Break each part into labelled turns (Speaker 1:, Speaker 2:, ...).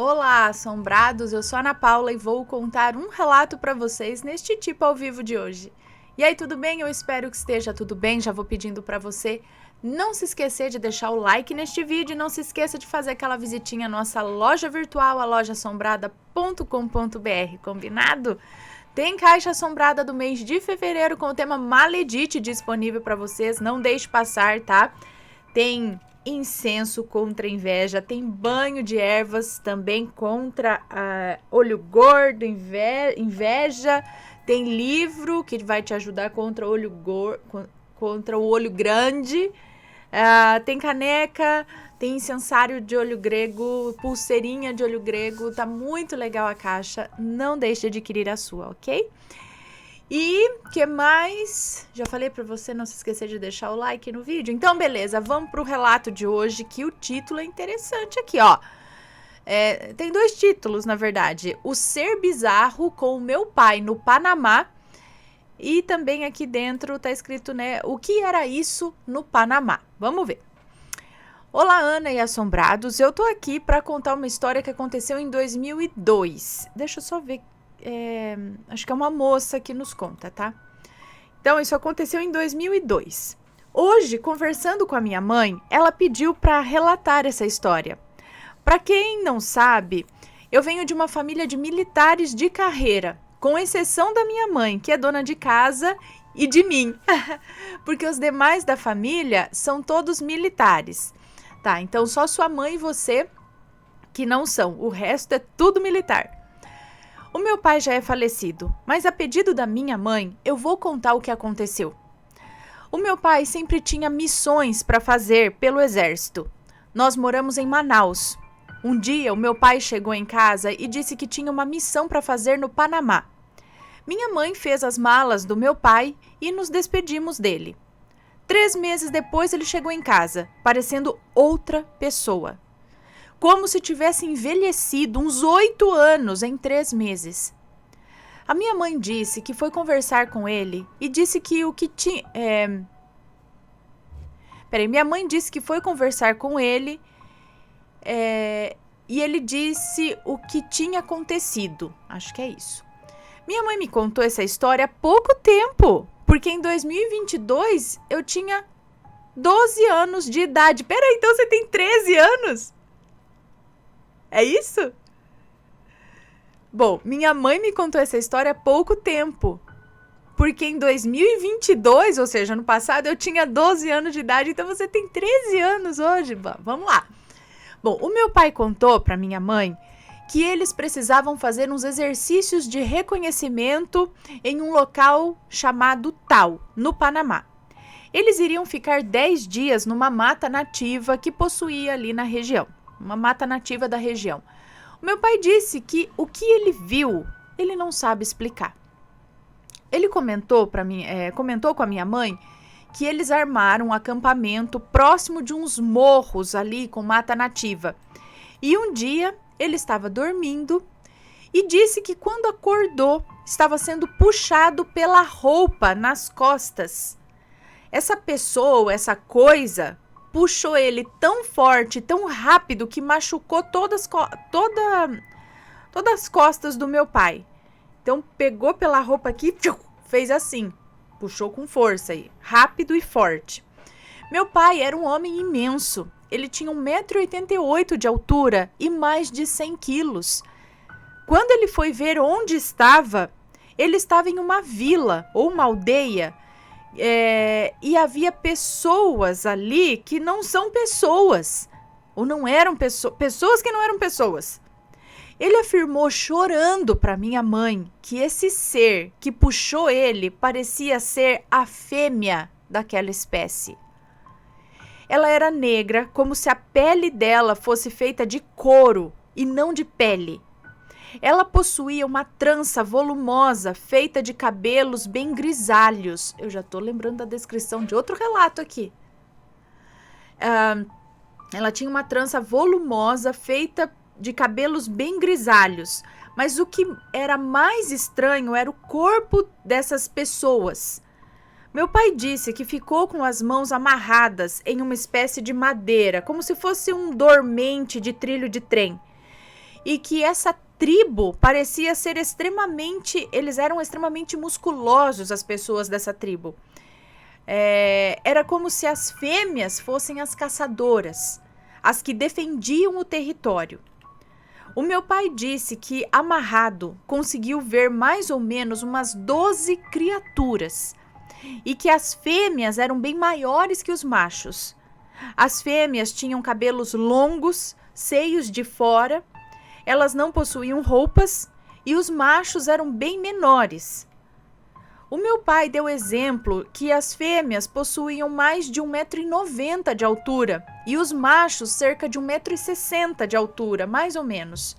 Speaker 1: Olá, assombrados! Eu sou a Ana Paula e vou contar um relato para vocês neste tipo ao vivo de hoje. E aí, tudo bem? Eu espero que esteja tudo bem. Já vou pedindo para você não se esquecer de deixar o like neste vídeo e não se esqueça de fazer aquela visitinha à nossa loja virtual, a lojaassombrada.com.br, combinado? Tem caixa assombrada do mês de fevereiro com o tema Maledite disponível para vocês, não deixe passar, tá? Tem incenso contra inveja, tem banho de ervas também contra olho gordo, inveja, tem livro que vai te ajudar contra contra o olho grande, tem caneca, tem incensário de olho grego, pulseirinha de olho grego, tá muito legal a caixa, não deixe de adquirir a sua, ok? E que mais? Já falei para você não se esquecer de deixar o like no vídeo. Então, beleza, vamos pro relato de hoje, que o título é interessante aqui, ó. Tem dois títulos, na verdade. O Ser Bizarro com o Meu Pai no Panamá. E também aqui dentro tá escrito, né, o que era isso no Panamá. Vamos ver. Olá, Ana e assombrados. Eu tô aqui para contar uma história que aconteceu em 2002. Deixa eu só ver. Acho que é uma moça que nos conta, tá? Então, isso aconteceu em 2002. Hoje, conversando com a minha mãe, ela pediu para relatar essa história. Para quem não sabe, eu venho de uma família de militares de carreira, com exceção da minha mãe, que é dona de casa, e de mim, porque os demais da família são todos militares. Tá, então só sua mãe e você que não são, o resto é tudo militar. O meu pai já é falecido, mas a pedido da minha mãe, eu vou contar o que aconteceu. O meu pai sempre tinha missões para fazer pelo exército. Nós moramos em Manaus. Um dia, o meu pai chegou em casa e disse que tinha uma missão para fazer no Panamá. Minha mãe fez as malas do meu pai e nos despedimos dele. 3 meses depois, ele chegou em casa, parecendo outra pessoa. Como se tivesse envelhecido uns 8 anos em 3 meses. A minha mãe disse que foi conversar com ele e disse que o que tinha... minha mãe disse que foi conversar com ele e ele disse o que tinha acontecido. Acho que é isso. Minha mãe me contou essa história há pouco tempo, porque em 2022 eu tinha 12 anos de idade. Peraí, então você tem 13 anos? É isso? Bom, minha mãe me contou essa história há pouco tempo. Porque em 2022, ou seja, no passado, eu tinha 12 anos de idade. Então você tem 13 anos hoje. Vamos lá. Bom, o meu pai contou para minha mãe que eles precisavam fazer uns exercícios de reconhecimento em um local chamado Tal, no Panamá. Eles iriam ficar 10 dias numa mata nativa que possuía ali na região. Uma mata nativa da região. O meu pai disse que o que ele viu, ele não sabe explicar. Ele comentou com a minha mãe que eles armaram um acampamento próximo de uns morros ali com mata nativa. E um dia ele estava dormindo e disse que quando acordou estava sendo puxado pela roupa nas costas. Essa pessoa, essa coisa, puxou ele tão forte, tão rápido, que machucou todas as costas do meu pai. Então, pegou pela roupa aqui, fez assim, puxou com força aí, rápido e forte. Meu pai era um homem imenso. Ele tinha 1,88 m de altura e mais de 100 quilos. Quando ele foi ver onde estava, ele estava em uma vila ou uma aldeia. E havia pessoas ali que não são pessoas, ou não eram pessoas que não eram pessoas. Ele afirmou chorando para minha mãe que esse ser que puxou ele parecia ser a fêmea daquela espécie. Ela era negra, como se a pele dela fosse feita de couro e não de pele. Ela possuía uma trança volumosa, feita de cabelos bem grisalhos. Eu já estou lembrando da descrição de outro relato aqui. Ela tinha uma trança volumosa, feita de cabelos bem grisalhos. Mas o que era mais estranho era o corpo dessas pessoas. Meu pai disse que ficou com as mãos amarradas em uma espécie de madeira, como se fosse um dormente de trilho de trem. e que essa tribo parecia ser eles eram extremamente musculosos, as pessoas dessa tribo. Era como se as fêmeas fossem as caçadoras, as que defendiam o território. O meu pai disse que, amarrado, conseguiu ver mais ou menos umas 12 criaturas e que as fêmeas eram bem maiores que os machos. As fêmeas tinham cabelos longos, seios de fora, elas não possuíam roupas e os machos eram bem menores. O meu pai deu exemplo que as fêmeas possuíam mais de 1,90 m de altura e os machos cerca de 1,60 m de altura, mais ou menos.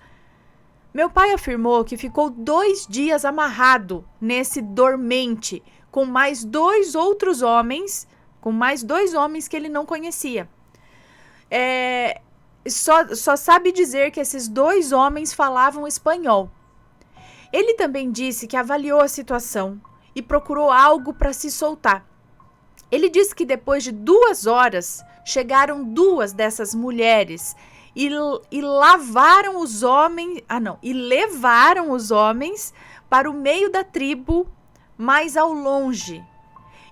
Speaker 1: Meu pai afirmou que ficou 2 dias amarrado nesse dormente com mais 2 homens que ele não conhecia. Só sabe dizer que esses 2 homens falavam espanhol. Ele também disse que avaliou a situação e procurou algo para se soltar. Ele disse que depois de 2 horas chegaram 2 dessas mulheres e levaram os homens para o meio da tribo, mais ao longe.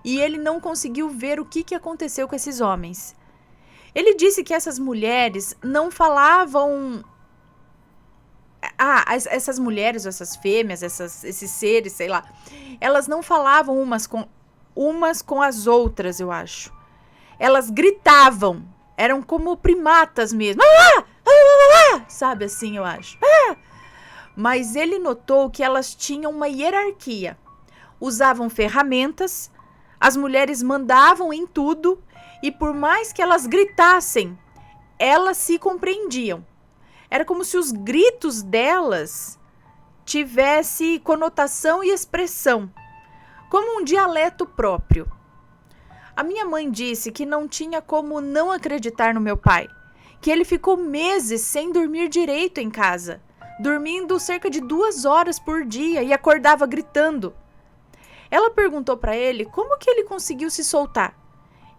Speaker 1: E ele não conseguiu ver o que aconteceu com esses homens. Ele disse que essas mulheres não falavam... essas mulheres, essas fêmeas, esses seres, sei lá, elas não falavam umas com as outras, eu acho. Elas gritavam, eram como primatas mesmo. Sabe assim, eu acho. Mas ele notou que elas tinham uma hierarquia. Usavam ferramentas, as mulheres mandavam em tudo e por mais que elas gritassem, elas se compreendiam. Era como se os gritos delas tivessem conotação e expressão, como um dialeto próprio. A minha mãe disse que não tinha como não acreditar no meu pai, que ele ficou meses sem dormir direito em casa, dormindo cerca de 2 horas por dia e acordava gritando. Ela perguntou para ele como que ele conseguiu se soltar.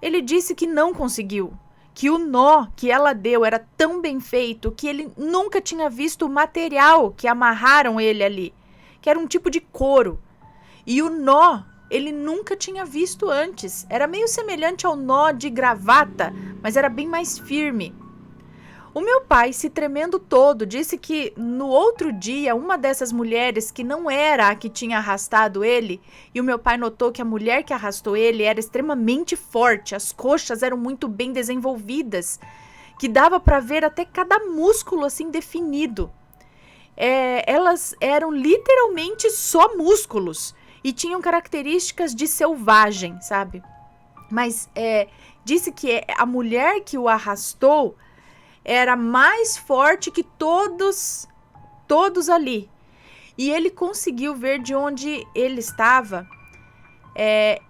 Speaker 1: Ele disse que não conseguiu, que o nó que ela deu era tão bem feito que ele nunca tinha visto o material que amarraram ele ali, que era um tipo de couro. E o nó ele nunca tinha visto antes. Era meio semelhante ao nó de gravata, mas era bem mais firme. O meu pai, se tremendo todo, disse que no outro dia uma dessas mulheres que não era a que tinha arrastado ele, e o meu pai notou que a mulher que arrastou ele era extremamente forte, as coxas eram muito bem desenvolvidas, que dava para ver até cada músculo assim definido. Elas eram literalmente só músculos e tinham características de selvagem, sabe? Mas disse que a mulher que o arrastou era mais forte que todos ali. E ele conseguiu ver de onde ele estava,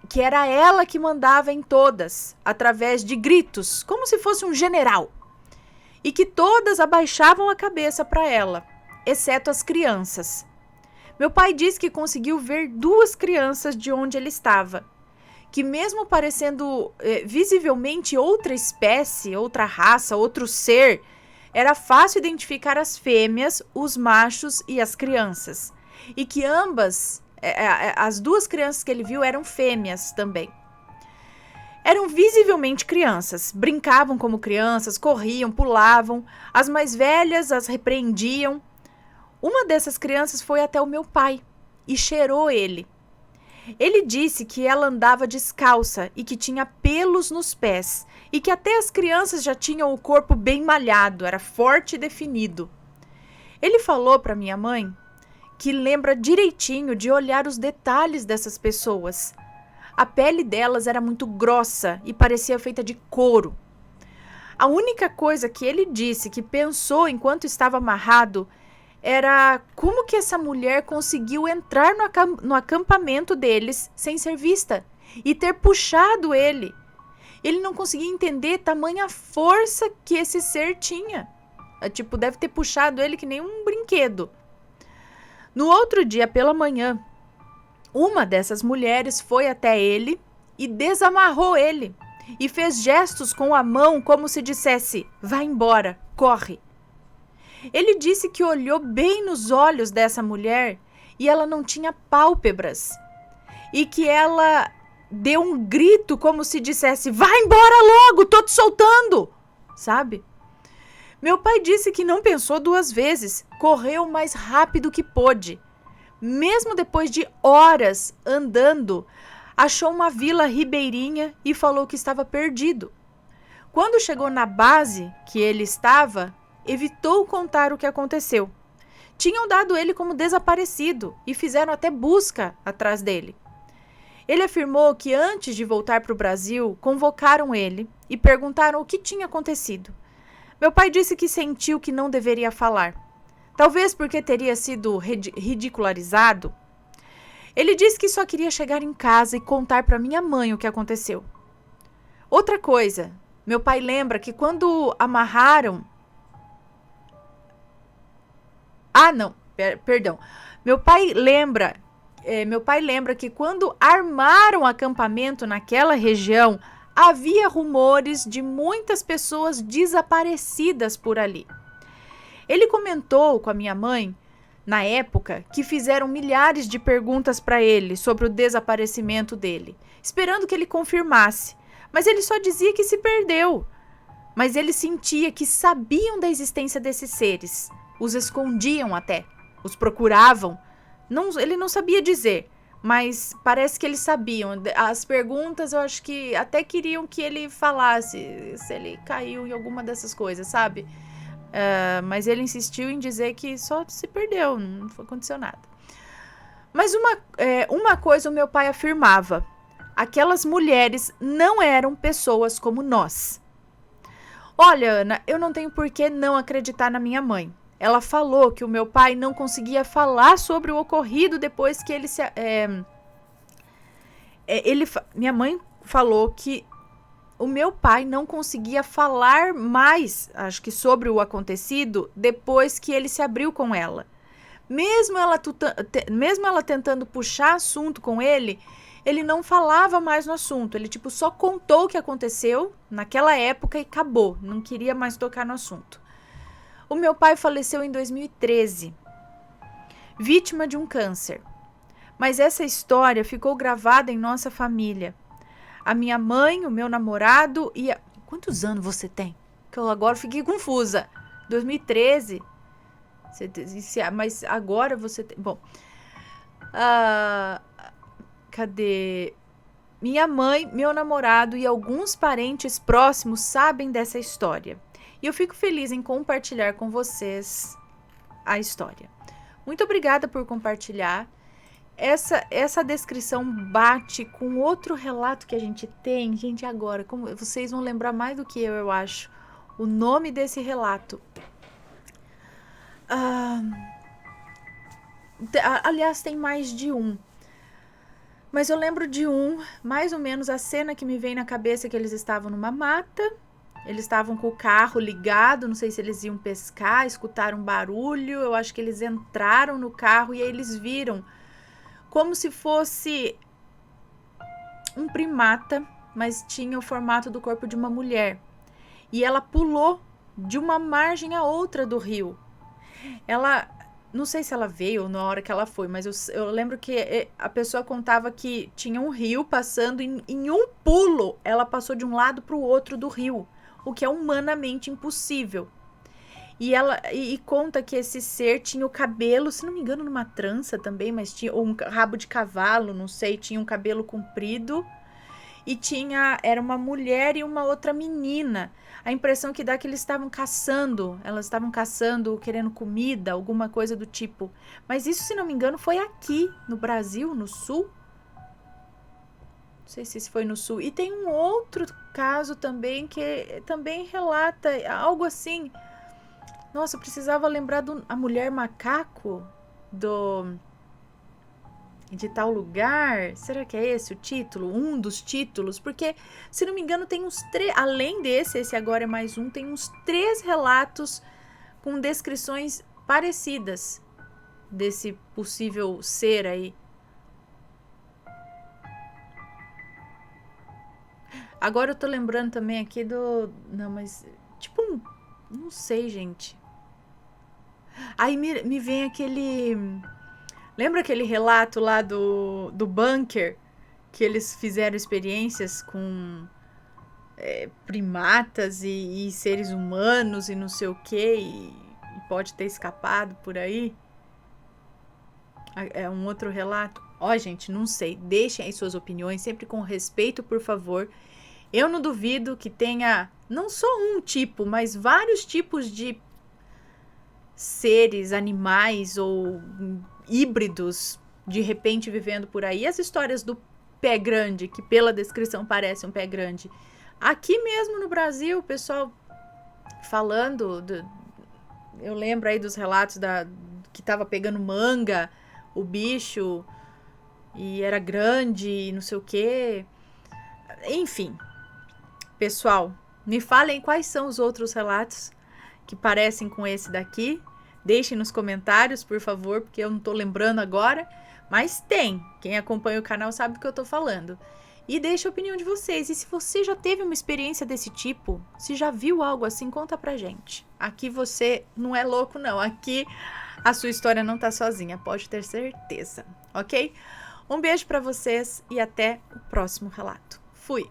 Speaker 1: que era ela que mandava em todas, através de gritos, como se fosse um general. E que todas abaixavam a cabeça para ela, exceto as crianças. Meu pai disse que conseguiu ver 2 crianças de onde ele estava, que mesmo parecendo visivelmente outra espécie, outra raça, outro ser, era fácil identificar as fêmeas, os machos e as crianças. E que ambas, as 2 crianças que ele viu eram fêmeas também. Eram visivelmente crianças, brincavam como crianças, corriam, pulavam, as mais velhas as repreendiam. Uma dessas crianças foi até o meu pai e cheirou ele. Ele disse que ela andava descalça e que tinha pelos nos pés e que até as crianças já tinham o corpo bem malhado, era forte e definido. Ele falou para minha mãe que lembra direitinho de olhar os detalhes dessas pessoas. A pele delas era muito grossa e parecia feita de couro. A única coisa que ele disse que pensou enquanto estava amarrado era como que essa mulher conseguiu entrar no acampamento deles sem ser vista e ter puxado ele. Ele não conseguia entender tamanha força que esse ser tinha. Deve ter puxado ele que nem um brinquedo. No outro dia pela manhã, uma dessas mulheres foi até ele e desamarrou ele e fez gestos com a mão como se dissesse: "Vai embora, corre". Ele disse que olhou bem nos olhos dessa mulher e ela não tinha pálpebras. E que ela deu um grito como se dissesse: vai embora logo, tô te soltando, sabe? Meu pai disse que não pensou duas vezes, correu o mais rápido que pôde. Mesmo depois de horas andando, achou uma vila ribeirinha e falou que estava perdido. Quando chegou na base que ele estava, evitou contar o que aconteceu. Tinham dado ele como desaparecido e fizeram até busca atrás dele. Ele afirmou que antes de voltar para o Brasil, convocaram ele e perguntaram o que tinha acontecido. Meu pai disse que sentiu que não deveria falar. Talvez porque teria sido ridicularizado. Ele disse que só queria chegar em casa e contar para minha mãe o que aconteceu. Outra coisa, meu pai lembra que quando amarraram... Perdão. Meu pai lembra que quando armaram o acampamento naquela região, havia rumores de muitas pessoas desaparecidas por ali. Ele comentou com a minha mãe, na época, que fizeram milhares de perguntas para ele sobre o desaparecimento dele, esperando que ele confirmasse. Mas ele só dizia que se perdeu. Mas ele sentia que sabiam da existência desses seres. Os escondiam até. Os procuravam. Ele não sabia dizer, mas parece que eles sabiam. As perguntas eu acho que até queriam que ele falasse se ele caiu em alguma dessas coisas, sabe? Mas ele insistiu em dizer que só se perdeu, não aconteceu nada. Mas uma coisa o meu pai afirmava: aquelas mulheres não eram pessoas como nós. Olha, Ana, eu não tenho por que não acreditar na minha mãe. Ela falou que o meu pai não conseguia falar sobre o ocorrido depois que minha mãe falou que o meu pai não conseguia falar mais, acho que sobre o acontecido, depois que ele se abriu com ela. Mesmo ela tentando puxar assunto com ele não falava mais no assunto. Ele só contou o que aconteceu naquela época e acabou. Não queria mais tocar no assunto. O meu pai faleceu em 2013, vítima de um câncer. Mas essa história ficou gravada em nossa família. A minha mãe, o meu namorado e... Quantos anos você tem? Que eu agora fiquei confusa. 2013? Mas agora você tem... Bom. Cadê? Minha mãe, meu namorado e alguns parentes próximos sabem dessa história. E eu fico feliz em compartilhar com vocês a história. Muito obrigada por compartilhar. Essa descrição bate com outro relato que a gente tem. Gente, agora, como vocês vão lembrar mais do que eu acho, o nome desse relato. Aliás, tem mais de um. Mas eu lembro de um, mais ou menos a cena que me vem na cabeça é que eles estavam numa mata. Eles estavam com o carro ligado, não sei se eles iam pescar, escutaram um barulho. Eu acho que eles entraram no carro e aí eles viram como se fosse um primata, mas tinha o formato do corpo de uma mulher. E ela pulou de uma margem a outra do rio. Não sei se ela veio na hora que ela foi, mas eu lembro que a pessoa contava que tinha um rio passando em um pulo. Ela passou de um lado para o outro do rio, o que é humanamente impossível. E conta que esse ser tinha o cabelo, se não me engano, numa trança também, mas tinha um rabo de cavalo, não sei, tinha um cabelo comprido. E era uma mulher e uma outra menina. A impressão que dá é que eles estavam caçando. Elas estavam caçando, querendo comida, alguma coisa do tipo. Mas isso, se não me engano, foi aqui no Brasil, no Sul. Não sei se isso foi no Sul. E tem um outro caso também que também relata algo assim. Nossa, eu precisava lembrar a mulher macaco de tal lugar. Será que é esse o título? Um dos títulos? Porque, se não me engano, tem uns 3... Além esse agora é mais um, tem uns 3 relatos com descrições parecidas desse possível ser aí. Agora eu tô lembrando também aqui Não, mas... Não sei, gente. Aí me vem aquele... Lembra aquele relato lá do bunker? Que eles fizeram experiências com primatas e seres humanos e não sei o que, e pode ter escapado por aí. É um outro relato. Ó, gente, não sei. Deixem aí suas opiniões, sempre com respeito, por favor. Eu não duvido que tenha não só um tipo, mas vários tipos de seres, animais ou híbridos de repente vivendo por aí. As histórias do pé grande, que pela descrição parece um pé grande. Aqui mesmo no Brasil, o pessoal falando, eu lembro aí dos relatos que tava pegando manga, o bicho, e era grande, e não sei o quê. Enfim, pessoal, me falem quais são os outros relatos que parecem com esse daqui. Deixem nos comentários, por favor, porque eu não tô lembrando agora. Mas tem. Quem acompanha o canal sabe do que eu tô falando. E deixa a opinião de vocês. E se você já teve uma experiência desse tipo, se já viu algo assim, conta pra gente. Aqui você não é louco, não. Aqui a sua história não tá sozinha, pode ter certeza, ok? Um beijo pra vocês e até o próximo relato. Fui!